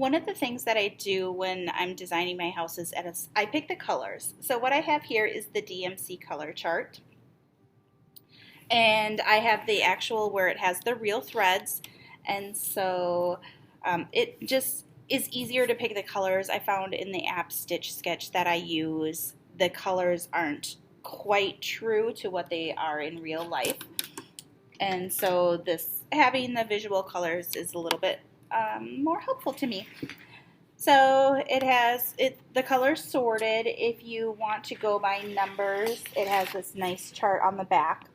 One of the things that I do when I'm designing my houses is I pick the colors. So what I have here is the DMC color chart. And I have the actual where it has the real threads. And so it just is easier to pick the colors. I found in the app Stitch Sketch that I use, the colors aren't quite true to what they are in real life. And so this having the visual colors is a little bit more helpful to me. So it has the colors sorted. If you want to go by numbers, it has this nice chart on the back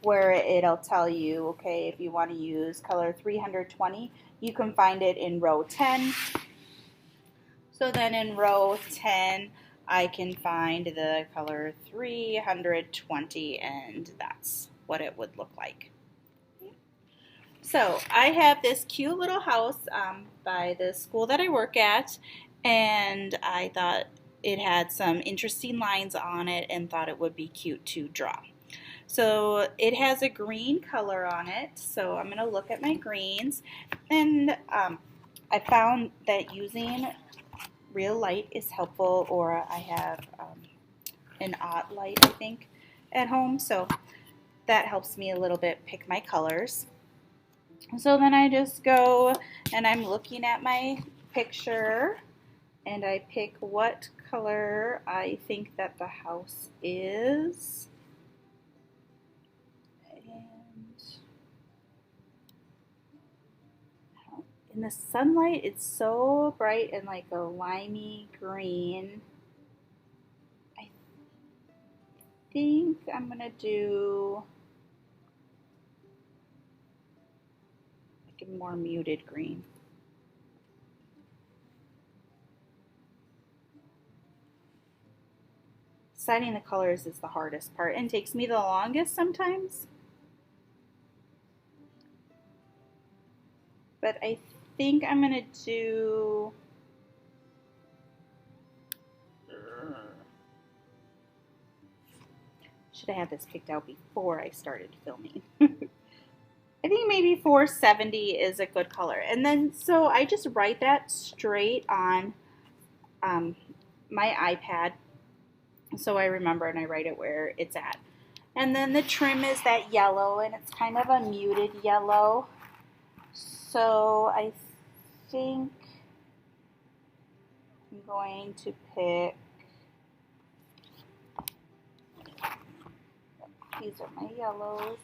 where it'll tell you, okay, if you want to use color 320, you can find it in row 10. So then in row 10, I can find the color 320, and that's what it would look like. So I have this cute little house by the school that I work at, and I thought it had some interesting lines on it and thought it would be cute to draw. So it has a green color on it, so I'm going to look at my greens, and I found that using real light is helpful, or I have an odd light, I think, at home, so that helps me a little bit pick my colors. So then I just go and I'm looking at my picture and I pick what color I think that the house is. And in the sunlight, it's so bright and like a limey green. I think I'm gonna do like a more muted green. Deciding the colors is the hardest part and takes me the longest sometimes. But I think I'm gonna do should have had this picked out before I started filming. I think maybe 470 is a good color. And then, so I just write that straight on my iPad so I remember and I write it where it's at. And then the trim is that yellow, and it's kind of a muted yellow. So I think I'm going to pick, these are my yellows.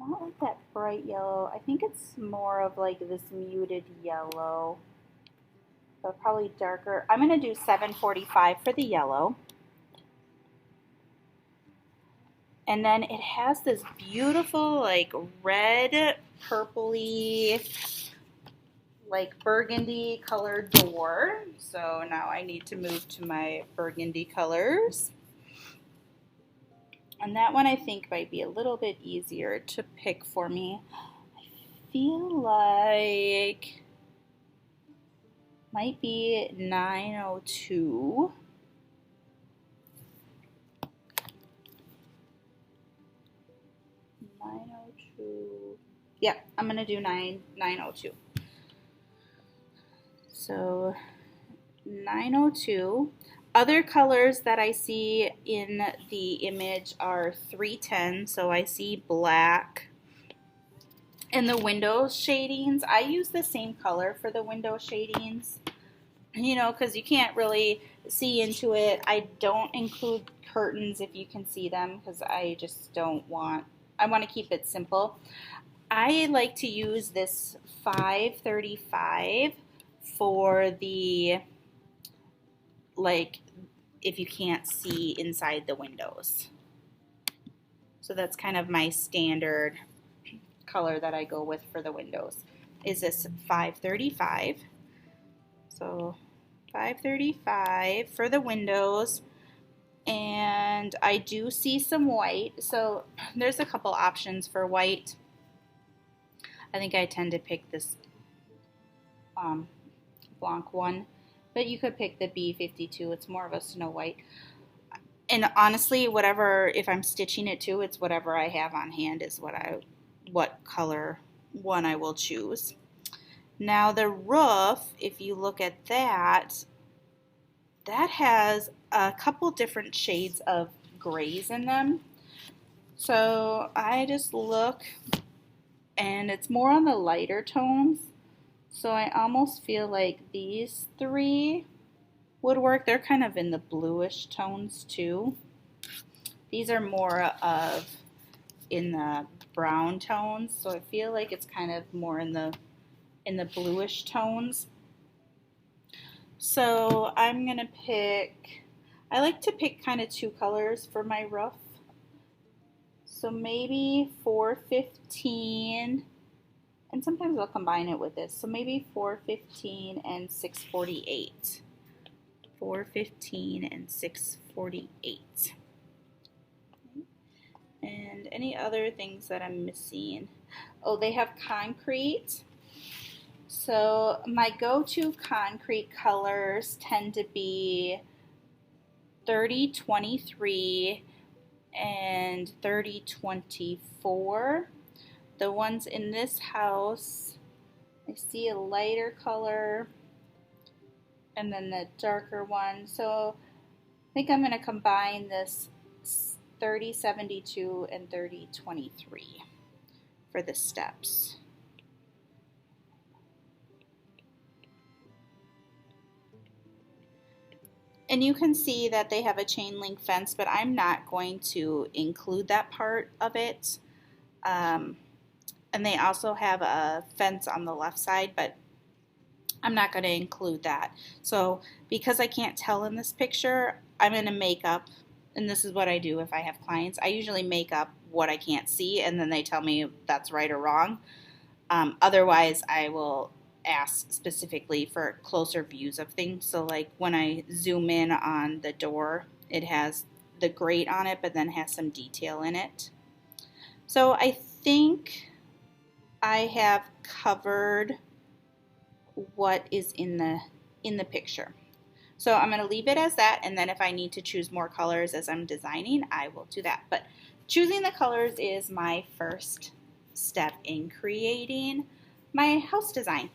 Not like that bright yellow. I think it's more of like this muted yellow. So probably darker. I'm going to do 745 for the yellow. And then it has this beautiful like red, purpley, like burgundy colored door. So now I need to move to my burgundy colors. And that one I think might be a little bit easier to pick for me. I feel like might be 902. Yeah, I'm going to do 902. So 902. Other colors that I see in the image are 310. So I see black. And the window shadings, I use the same color for the window shadings, you know, because you can't really see into it. I don't include curtains if you can see them because I just don't want, I want to keep it simple. I like to use this 535 for the, like, if you can't see inside the windows. So that's kind of my standard color that I go with for the windows is this 535. So 535 for the windows. And I do see some white. So there's a couple options for white. I think I tend to pick this Blanc one, but you could pick the B52. It's more of a snow white. And honestly, whatever, if I'm stitching it too, it's whatever I have on hand is what color one I will choose. Now the roof, if you look at that, that has a couple different shades of grays in them. So I just look, and it's more on the lighter tones. So I almost feel like these three would work. They're kind of in the bluish tones too. These are more of in the brown tones, so I feel like it's kind of more in the bluish tones. So I'm gonna pick, I like to pick kind of two colors for my roof. So maybe 415, and sometimes I'll combine it with this. So maybe 415 and 648. 415 and 648. And any other things that I'm missing? Oh, they have concrete. So my go-to concrete colors tend to be 3023 and 3024. The ones in this house, I see a lighter color and then the darker one. So I think I'm going to combine this 3072 and 3023 for the steps. And you can see that they have a chain link fence, but I'm not going to include that part of it. And they also have a fence on the left side, but I'm not going to include that. So because I can't tell in this picture, I'm going to make up, and this is what I do if I have clients. I usually make up what I can't see, and then they tell me if that's right or wrong. Otherwise, I will ask specifically for closer views of things. So like when I zoom in on the door, it has the grate on it, but then has some detail in it. So I think I have covered what is in the picture. So I'm going to leave it as that, and then if I need to choose more colors as I'm designing, I will do that. But choosing the colors is my first step in creating my house design.